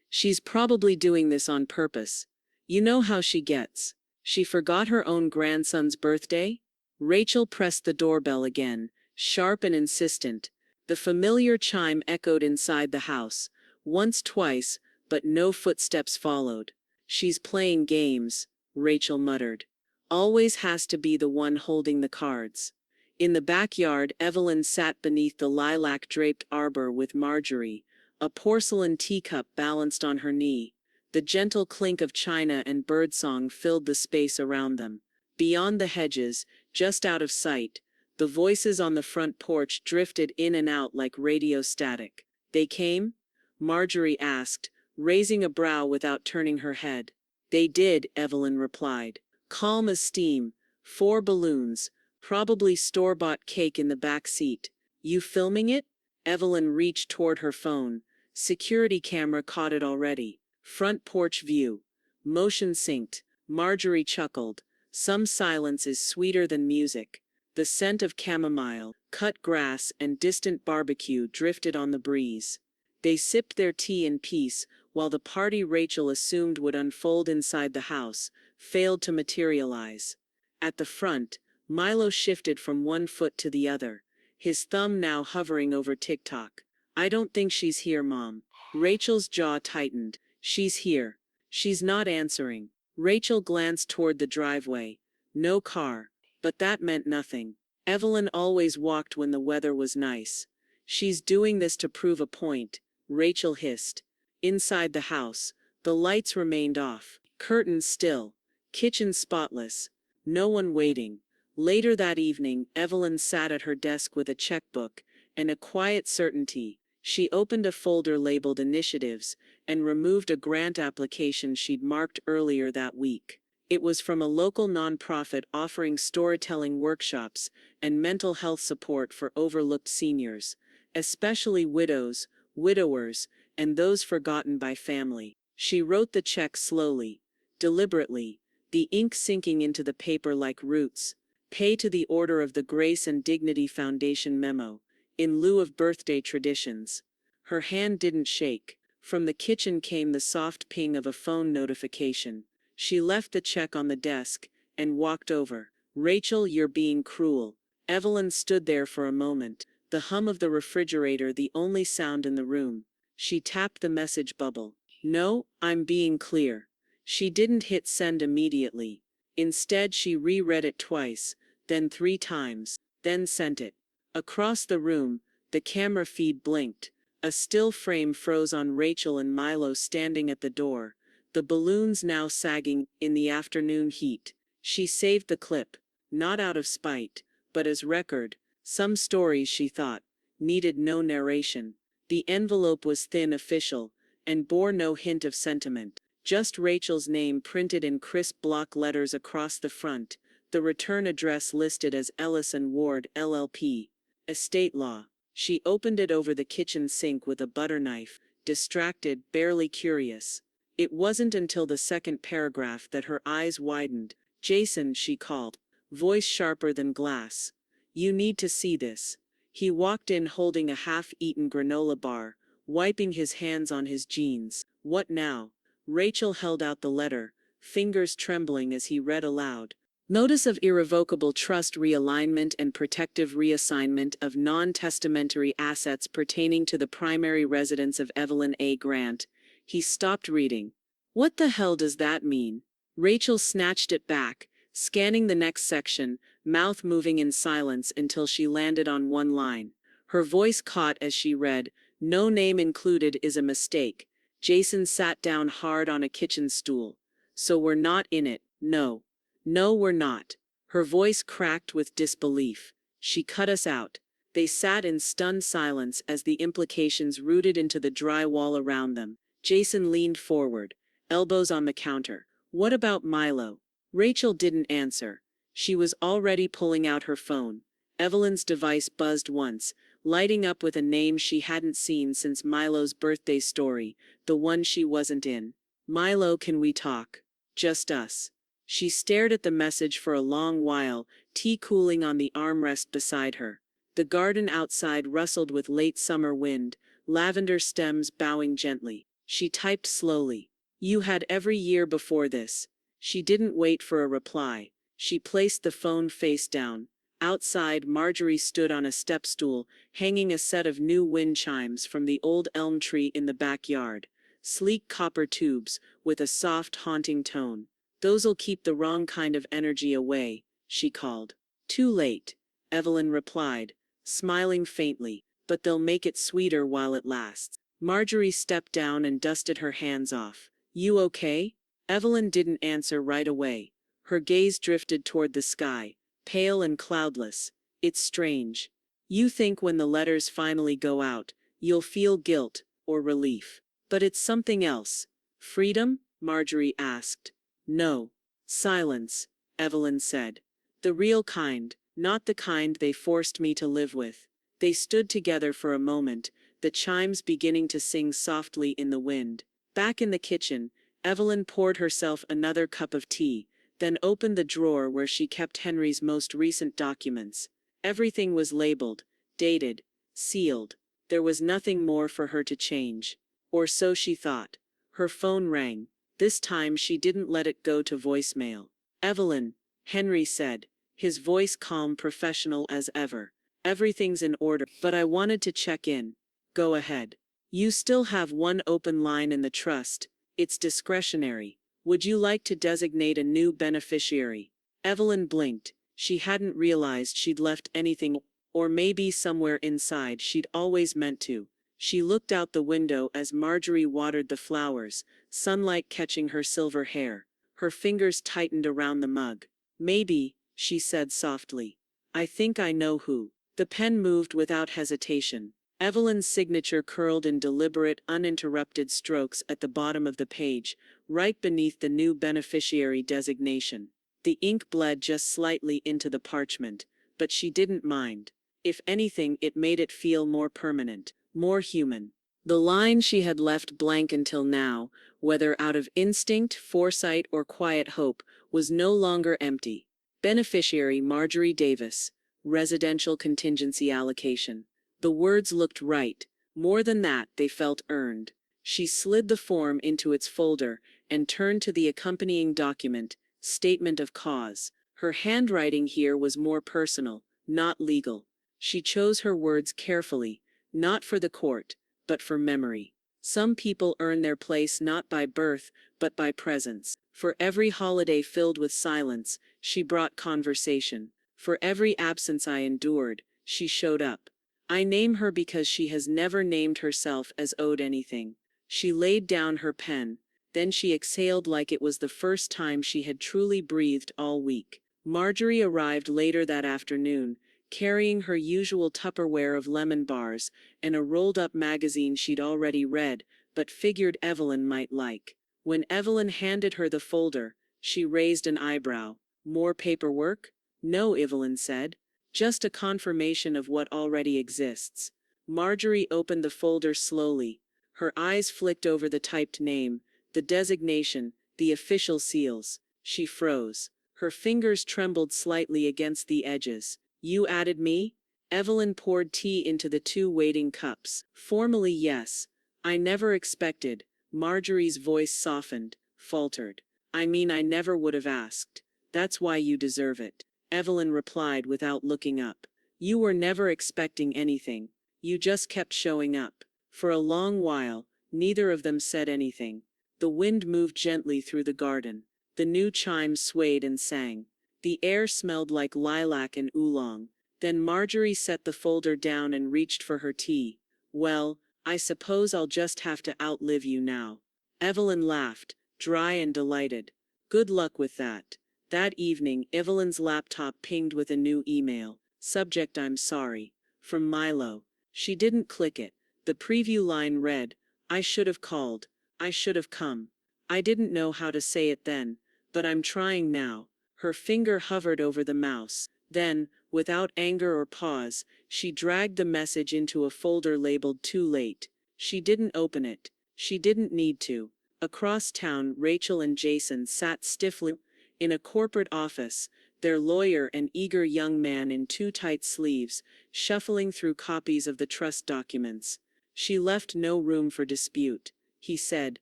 A: "She's probably doing this on purpose. You know how she gets. She forgot her own grandson's birthday?" Rachel pressed the doorbell again, sharp and insistent. The familiar chime echoed inside the house, once, twice, but no footsteps followed. "She's playing games," Rachel muttered. "Always has to be the one holding the cards." In the backyard, Evelyn sat beneath the lilac-draped arbor with Marjorie, a porcelain teacup balanced on her knee. The gentle clink of china and birdsong filled the space around them. Beyond the hedges, just out of sight, the voices on the front porch drifted in and out like radio static. "They came?" Marjorie asked, raising a brow without turning her head. "They did," Evelyn replied. "Calm as steam. 4 balloons. Probably store-bought cake in the back seat." "You filming it?" Evelyn reached toward her phone. Security camera caught it already. Front porch view. Motion synced. Marjorie chuckled. "Some silence is sweeter than music." The scent of chamomile, cut grass, and distant barbecue drifted on the breeze. They sipped their tea in peace, while the party Rachel assumed would unfold inside the house failed to materialize. At the front, Milo shifted from one foot to the other, his thumb now hovering over TikTok. "I don't think she's here, Mom." Rachel's jaw tightened. "She's here." "She's not answering." Rachel glanced toward the driveway. No car. But that meant nothing. Evelyn always walked when the weather was nice. "She's doing this to prove a point," Rachel hissed. Inside the house, the lights remained off, curtains still, kitchen spotless, no one waiting. Later that evening, Evelyn sat at her desk with a checkbook and a quiet certainty. She opened a folder labeled Initiatives and removed a grant application she'd marked earlier that week. It was from a local nonprofit offering storytelling workshops and mental health support for overlooked seniors, especially widows, widowers, and those forgotten by family. She wrote the check slowly, deliberately, the ink sinking into the paper like roots. "Pay to the Order of the Grace and Dignity Foundation memo, in lieu of birthday traditions." Her hand didn't shake. From the kitchen came the soft ping of a phone notification. She left the check on the desk and walked over. "Rachel, you're being cruel." Evelyn stood there for a moment, the hum of the refrigerator the only sound in the room. She tapped the message bubble. "No, I'm being clear." She didn't hit send immediately. Instead, she reread it twice, then 3 times, then sent it. Across the room, the camera feed blinked. A still frame froze on Rachel and Milo standing at the door, the balloons now sagging in the afternoon heat. She saved the clip, not out of spite, but as record. Some stories, she thought, needed no narration. The envelope was thin, official, and bore no hint of sentiment. Just Rachel's name printed in crisp block letters across the front, the return address listed as Ellis and Ward, LLP. Estate law. She opened it over the kitchen sink with a butter knife, distracted, barely curious. It wasn't until the second paragraph that her eyes widened. "Jason," she called, voice sharper than glass. "You need to see this." He walked in holding a half-eaten granola bar, wiping his hands on his jeans. "What now?" Rachel held out the letter, fingers trembling as he read aloud. Notice of irrevocable trust realignment and protective reassignment of non-testamentary assets pertaining to the primary residence of Evelyn A. Grant. He stopped reading. "What the hell does that mean?" Rachel snatched it back, scanning the next section, mouth moving in silence until she landed on one line. Her voice caught as she read, "No name included is a mistake." Jason sat down hard on a kitchen stool. "So we're not in it, no. No, we're not." Her voice cracked with disbelief. "She cut us out." They sat in stunned silence as the implications rooted into the dry wall around them. Jason leaned forward, elbows on the counter. "What about Milo?" Rachel didn't answer. She was already pulling out her phone. Evelyn's device buzzed once, lighting up with a name she hadn't seen since Milo's birthday story, the one she wasn't in. "Milo, can we talk? Just us." She stared at the message for a long while, tea cooling on the armrest beside her. The garden outside rustled with late summer wind, lavender stems bowing gently. She typed slowly. "You had every year before this." She didn't wait for a reply. She placed the phone face down. Outside, Marjorie stood on a step stool, hanging a set of new wind chimes from the old elm tree in the backyard. Sleek copper tubes, with a soft, haunting tone. "Those'll keep the wrong kind of energy away," she called. "Too late," Evelyn replied, smiling faintly, "but they'll make it sweeter while it lasts." Marjorie stepped down and dusted her hands off. "You okay?" Evelyn didn't answer right away. Her gaze drifted toward the sky, pale and cloudless. "It's strange. You think when the letters finally go out, you'll feel guilt, or relief. But it's something else." "Freedom?" Marjorie asked. "No. Silence," Evelyn said. "The real kind, not the kind they forced me to live with." They stood together for a moment, the chimes beginning to sing softly in the wind. Back in the kitchen, Evelyn poured herself another cup of tea, then opened the drawer where she kept Henry's most recent documents. Everything was labeled, dated, sealed. There was nothing more for her to change. Or so she thought. Her phone rang. This time she didn't let it go to voicemail. "Evelyn," Henry said, his voice calm, professional as ever. "Everything's in order, but I wanted to check in." "Go ahead. You still have one open line in the trust. It's discretionary. Would you like to designate a new beneficiary?" Evelyn blinked. She hadn't realized she'd left anything, or maybe somewhere inside she'd always meant to. She looked out the window as Marjorie watered the flowers, sunlight catching her silver hair. Her fingers tightened around the mug. "Maybe," she said softly. "I think I know who." The pen moved without hesitation. Evelyn's signature curled in deliberate, uninterrupted strokes at the bottom of the page, right beneath the new beneficiary designation. The ink bled just slightly into the parchment, but she didn't mind. If anything, it made it feel more permanent, more human. The line she had left blank until now, whether out of instinct, foresight, or quiet hope, was no longer empty. Beneficiary Marjorie Davis. Residential contingency allocation. The words looked right. More than that, they felt earned. She slid the form into its folder and turned to the accompanying document, Statement of Cause. Her handwriting here was more personal, not legal. She chose her words carefully, not for the court, but for memory. Some people earn their place not by birth, but by presence. For every holiday filled with silence, she brought conversation. For every absence I endured, she showed up. I name her because she has never named herself as owed anything. She laid down her pen, then she exhaled like it was the first time she had truly breathed all week. Marjorie arrived later that afternoon, carrying her usual Tupperware of lemon bars and a rolled-up magazine she'd already read, but figured Evelyn might like. When Evelyn handed her the folder, she raised an eyebrow. More paperwork? No, Evelyn said. Just a confirmation of what already exists. Marjorie opened the folder slowly. Her eyes flicked over the typed name, the designation, the official seals. She froze. Her fingers trembled slightly against the edges. You added me? Evelyn poured tea into the two waiting cups. Formally, yes. I never expected. Marjorie's voice softened, faltered. I mean, I never would have asked. That's why you deserve it. Evelyn replied without looking up. You were never expecting anything. You just kept showing up. For a long while, neither of them said anything. The wind moved gently through the garden. The new chimes swayed and sang. The air smelled like lilac and oolong. Then Marjorie set the folder down and reached for her tea. Well, I suppose I'll just have to outlive you now. Evelyn laughed, dry and delighted. Good luck with that. That evening, Evelyn's laptop pinged with a new email. Subject: I'm sorry. From Milo. She didn't click it. The preview line read, I should have called. I should have come. I didn't know how to say it then, but I'm trying now. Her finger hovered over the mouse. Then, without anger or pause, she dragged the message into a folder labeled Too Late. She didn't open it. She didn't need to. Across town, Rachel and Jason sat stiffly in a corporate office, their lawyer an eager young man in too tight sleeves, shuffling through copies of the trust documents. She left no room for dispute, he said,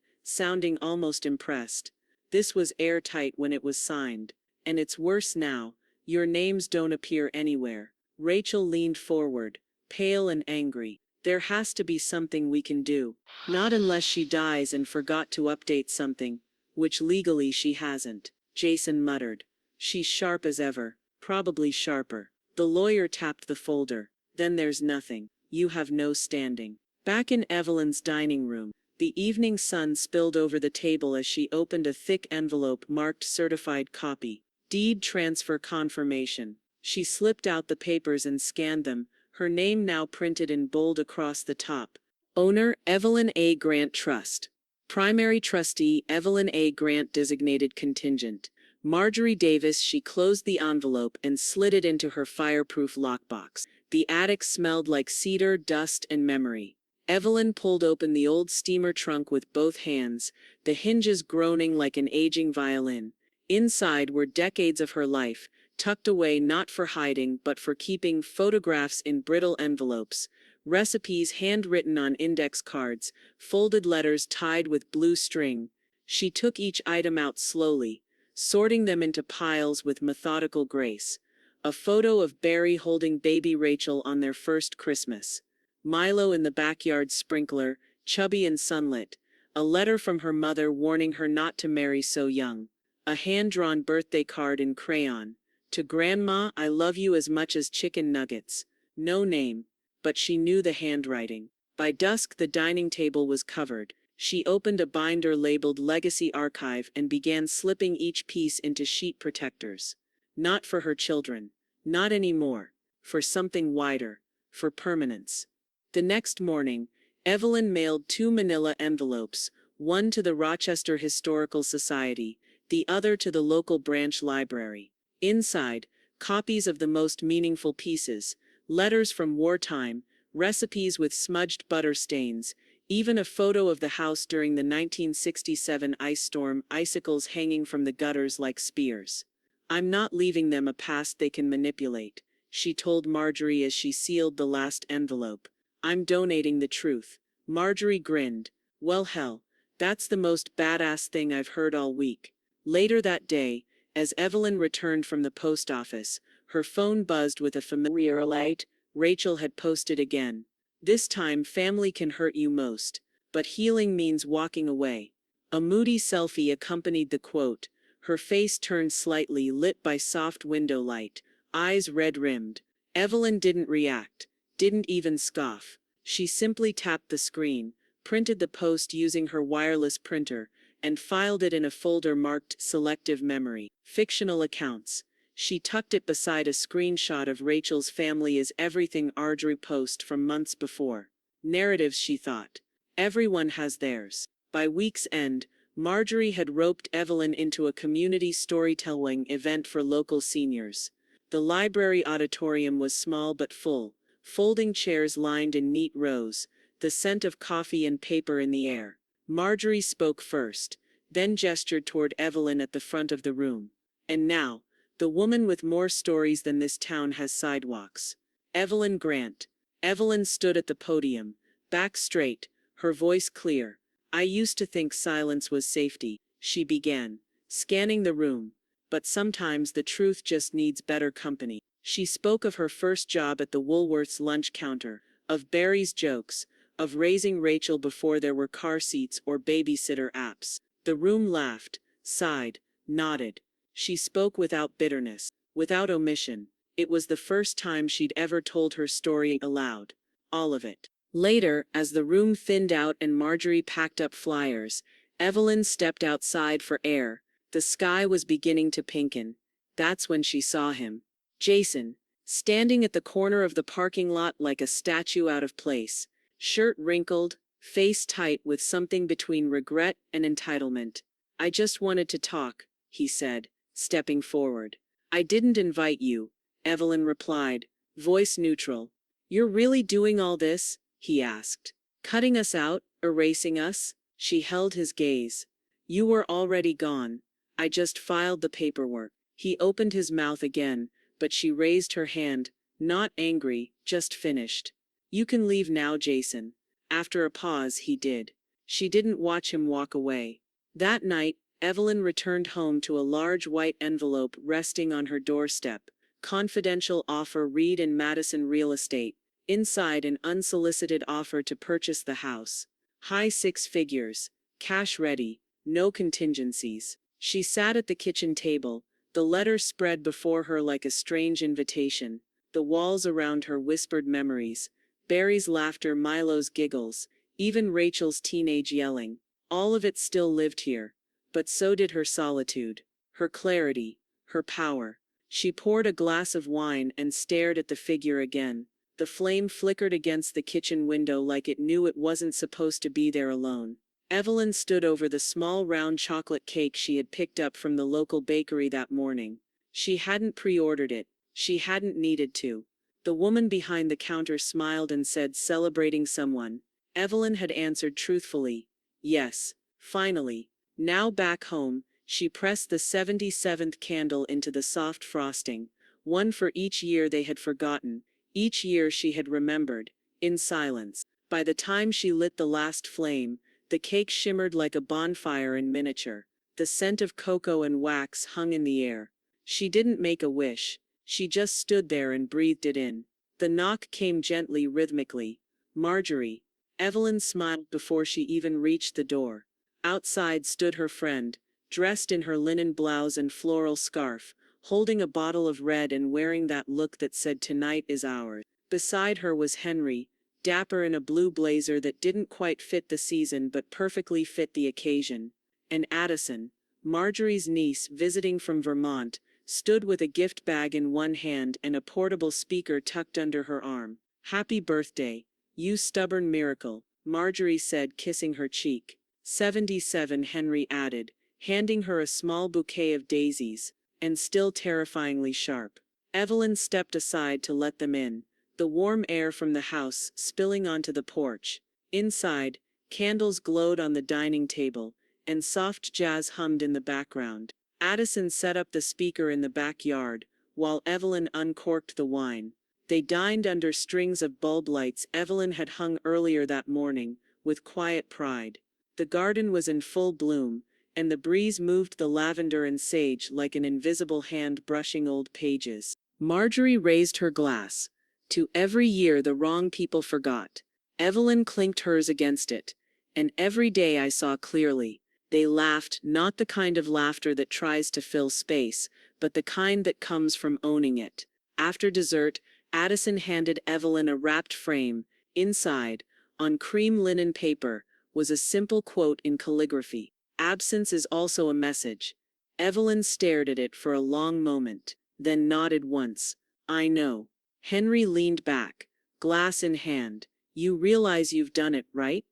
A: sounding almost impressed. This was airtight when it was signed. And it's worse now. Your names don't appear anywhere. Rachel leaned forward, pale and angry. There has to be something we can do. Not unless she dies and forgot to update something, which legally she hasn't. Jason muttered. She's sharp as ever, probably sharper. The lawyer tapped the folder. Then there's nothing. You have no standing. Back in Evelyn's dining room, the evening sun spilled over the table as she opened a thick envelope marked certified copy. Deed transfer confirmation. She slipped out the papers and scanned them, her name now printed in bold across the top. Owner, Evelyn A. Grant Trust. Primary trustee, Evelyn A. Grant Designated Contingent. Marjorie Davis. She closed the envelope and slid it into her fireproof lockbox. The attic smelled like cedar, dust, and memory. Evelyn pulled open the old steamer trunk with both hands, the hinges groaning like an aging violin. Inside were decades of her life, tucked away not for hiding but for keeping, photographs in brittle envelopes, recipes handwritten on index cards, folded letters tied with blue string. She took each item out slowly, sorting them into piles with methodical grace. A photo of Barry holding baby Rachel on their first Christmas. Milo in the backyard sprinkler, chubby and sunlit. A letter from her mother warning her not to marry so young. A hand-drawn birthday card in crayon. To Grandma, I love you as much as chicken nuggets. No name, but she knew the handwriting. By dusk the dining table was covered. She opened a binder labeled Legacy Archive and began slipping each piece into sheet protectors. Not for her children. Not anymore. For something wider. For permanence. The next morning, Evelyn mailed 2 manila envelopes, one to the Rochester Historical Society, the other to the local branch library. Inside, copies of the most meaningful pieces, letters from wartime, recipes with smudged butter stains, even a photo of the house during the 1967 ice storm, icicles hanging from the gutters like spears. I'm not leaving them a past they can manipulate, she told Marjorie as she sealed the last envelope. I'm donating the truth. Marjorie grinned. Well, hell, that's the most badass thing I've heard all week. Later that day, as Evelyn returned from the post office, her phone buzzed with a familiar alert. Rachel had posted again. This time, family can hurt you most, but healing means walking away. A moody selfie accompanied the quote, her face turned slightly lit by soft window light, eyes red-rimmed. Evelyn didn't react, didn't even scoff. She simply tapped the screen, printed the post using her wireless printer, and filed it in a folder marked Selective Memory. Fictional accounts. She tucked it beside a screenshot of Rachel's family is everything Marjorie post from months before. Narratives, she thought. Everyone has theirs. By week's end, Marjorie had roped Evelyn into a community storytelling event for local seniors. The library auditorium was small but full, folding chairs lined in neat rows, the scent of coffee and paper in the air. Marjorie spoke first, then gestured toward Evelyn at the front of the room. And now, the woman with more stories than this town has sidewalks. Evelyn Grant. Evelyn stood at the podium, back straight, her voice clear. I used to think silence was safety, she began, scanning the room. But sometimes the truth just needs better company. She spoke of her first job at the Woolworth's lunch counter, of Barry's jokes, of raising Rachel before there were car seats or babysitter apps. The room laughed, sighed, nodded. She spoke without bitterness, without omission. It was the first time she'd ever told her story aloud. All of it. Later, as the room thinned out and Marjorie packed up flyers, Evelyn stepped outside for air. The sky was beginning to pinken. That's when she saw him. Jason, standing at the corner of the parking lot like a statue out of place. Shirt wrinkled, face tight with something between regret and entitlement. I just wanted to talk, he said, stepping forward. I didn't invite you, Evelyn replied, voice neutral. You're really doing all this? He asked. Cutting us out, erasing us? She held his gaze. You were already gone. I just filed the paperwork. He opened his mouth again, but she raised her hand, not angry, just finished. You can leave now, Jason. After a pause, he did. She didn't watch him walk away. That night, Evelyn returned home to a large white envelope resting on her doorstep. Confidential offer Reed and Madison Real Estate. Inside, an unsolicited offer to purchase the house. High six figures. Cash ready. No contingencies. She sat at the kitchen table, the letter spread before her like a strange invitation. The walls around her whispered memories. Barry's laughter, Milo's giggles, even Rachel's teenage yelling. All of it still lived here. But so did her solitude, her clarity, her power. She poured a glass of wine and stared at the figure again. The flame flickered against the kitchen window like it knew it wasn't supposed to be there alone. Evelyn stood over the small round chocolate cake she had picked up from the local bakery that morning. She hadn't pre-ordered it. She hadn't needed to. The woman behind the counter smiled and said, celebrating someone. Evelyn had answered truthfully, yes, finally. Now back home, she pressed the 77th candle into the soft frosting, one for each year they had forgotten, each year she had remembered, in silence. By the time she lit the last flame, the cake shimmered like a bonfire in miniature. The scent of cocoa and wax hung in the air. She didn't make a wish. She just stood there and breathed it in. The knock came gently, rhythmically. Marjorie. Evelyn smiled before she even reached the door. Outside stood her friend, dressed in her linen blouse and floral scarf, holding a bottle of red and wearing that look that said tonight is ours. Beside her was Henry, dapper in a blue blazer that didn't quite fit the season but perfectly fit the occasion. And Addison, Marjorie's niece visiting from Vermont, stood with a gift bag in one hand and a portable speaker tucked under her arm. Happy birthday, you stubborn miracle, Marjorie said, kissing her cheek. 77, Henry added, handing her a small bouquet of daisies, and still terrifyingly sharp. Evelyn stepped aside to let them in, the warm air from the house spilling onto the porch. Inside, candles glowed on the dining table, and soft jazz hummed in the background. Addison set up the speaker in the backyard, while Evelyn uncorked the wine. They dined under strings of bulb lights Evelyn had hung earlier that morning, with quiet pride. The garden was in full bloom, and the breeze moved the lavender and sage like an invisible hand brushing old pages. Marjorie raised her glass. To every year the wrong people forgot. Evelyn clinked hers against it. And every day I saw clearly. They laughed, not the kind of laughter that tries to fill space, but the kind that comes from owning it. After dessert, Addison handed Evelyn a wrapped frame. Inside, on cream linen paper, was a simple quote in calligraphy. Absence is also a message. Evelyn stared at it for a long moment, then nodded once. I know. Henry leaned back, glass in hand. You realize you've done it, right?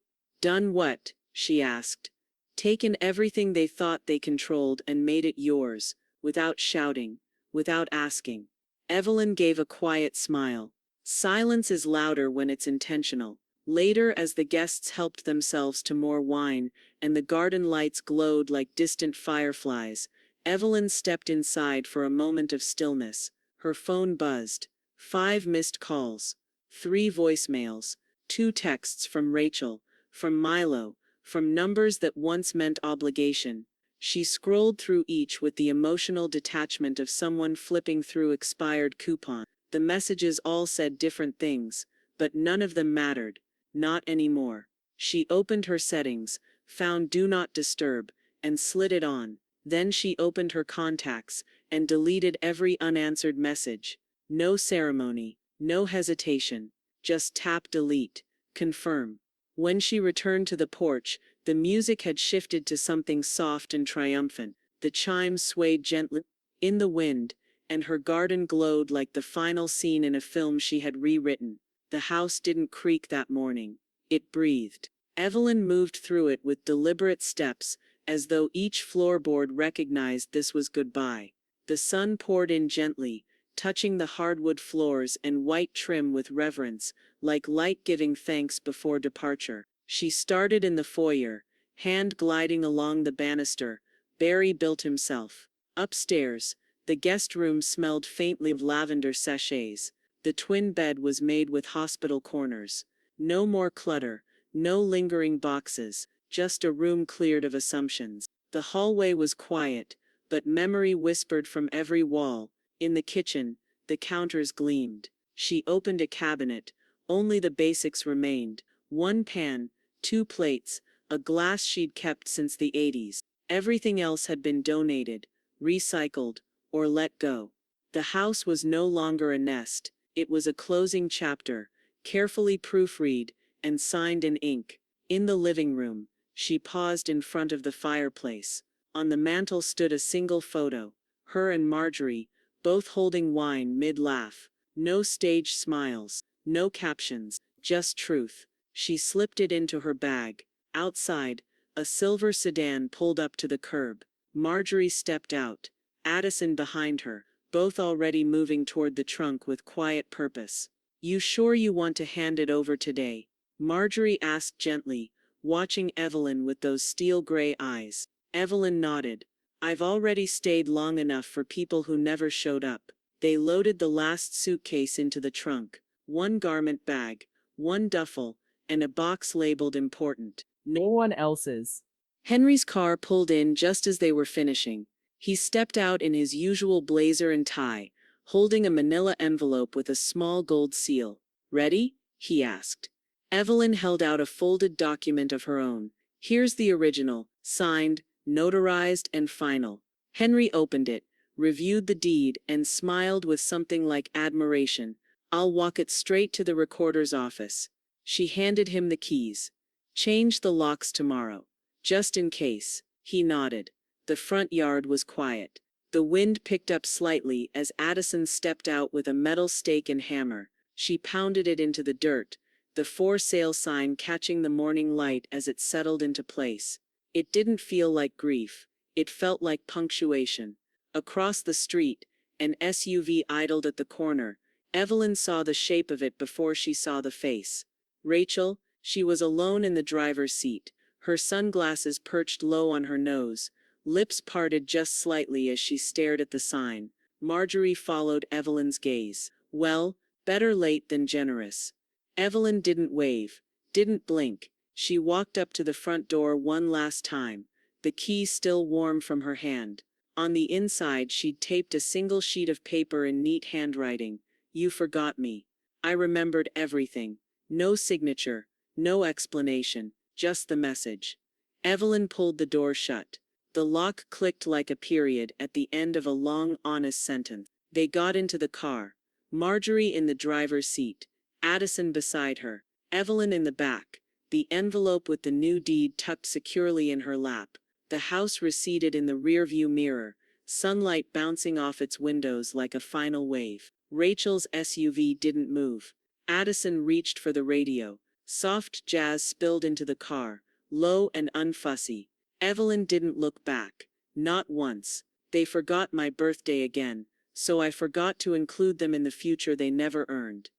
A: Done what? She asked. Taken everything they thought they controlled and made it yours, without shouting, without asking. Evelyn gave a quiet smile. Silence is louder when it's intentional. Later, as the guests helped themselves to more wine, and the garden lights glowed like distant fireflies, Evelyn stepped inside for a moment of stillness. Her phone buzzed. 5 missed calls. 3 voicemails. 2 texts from Rachel, from Milo, from numbers that once meant obligation. She scrolled through each with the emotional detachment of someone flipping through expired coupons. The messages all said different things, but none of them mattered. Not anymore. She opened her settings, found Do Not Disturb, and slid it on. Then she opened her contacts and deleted every unanswered message. No ceremony, no hesitation. Just tap delete. Confirm. When she returned to the porch, the music had shifted to something soft and triumphant. The chimes swayed gently in the wind, and her garden glowed like the final scene in a film she had rewritten. The house didn't creak that morning. It breathed. Evelyn moved through it with deliberate steps, as though each floorboard recognized this was goodbye. The sun poured in gently, touching the hardwood floors and white trim with reverence, like light giving thanks before departure. She started in the foyer, hand gliding along the banister. Barry built himself. Upstairs, the guest room smelled faintly of lavender sachets. The twin bed was made with hospital corners. No more clutter, no lingering boxes, just a room cleared of assumptions. The hallway was quiet, but memory whispered from every wall. In the kitchen, the counters gleamed. She opened a cabinet. Only the basics remained. 1 pan, 2 plates, a glass she'd kept since the 80s. Everything else had been donated, recycled, or let go. The house was no longer a nest. It was a closing chapter, carefully proofread and signed in ink. In the living room, she paused in front of the fireplace. On the mantel stood a single photo, her and Marjorie, both holding wine mid-laugh. No staged smiles, no captions, just truth. She slipped it into her bag. Outside, a silver sedan pulled up to the curb. Marjorie stepped out, Addison behind her, both already moving toward the trunk with quiet purpose. "You sure you want to hand it over today?" Marjorie asked gently, watching Evelyn with those steel-gray eyes. Evelyn nodded. "I've already stayed long enough for people who never showed up." They loaded the last suitcase into the trunk. 1 garment bag, 1 duffel, and a box labeled important. No one else's. Henry's car pulled in just as they were finishing. He stepped out in his usual blazer and tie, holding a manila envelope with a small gold seal. "Ready?" he asked. Evelyn held out a folded document of her own. "Here's the original, signed, notarized, and final." Henry opened it, reviewed the deed, and smiled with something like admiration. "I'll walk it straight to the recorder's office." She handed him the keys. "Change the locks tomorrow. Just in case." He nodded. The front yard was quiet. The wind picked up slightly as Addison stepped out with a metal stake and hammer. She pounded it into the dirt, the for sale sign catching the morning light as it settled into place. It didn't feel like grief. It felt like punctuation. Across the street, an SUV idled at the corner. Evelyn saw the shape of it before she saw the face. Rachel. She was alone in the driver's seat, her sunglasses perched low on her nose, lips parted just slightly as she stared at the sign. Marjorie followed Evelyn's gaze. "Well, better late than generous." Evelyn didn't wave, didn't blink. She walked up to the front door one last time, the key still warm from her hand. On the inside she'd taped a single sheet of paper in neat handwriting. "You forgot me." I remembered everything. No signature, no explanation, just the message. Evelyn pulled the door shut. The lock clicked like a period at the end of a long, honest sentence. They got into the car. Marjorie in the driver's seat, Addison beside her, Evelyn in the back, the envelope with the new deed tucked securely in her lap. The house receded in the rearview mirror, sunlight bouncing off its windows like a final wave. Rachel's SUV didn't move. Addison reached for the radio. Soft jazz spilled into the car, low and unfussy. Evelyn didn't look back. Not once. They forgot my birthday again, so I forgot to include them in the future they never earned.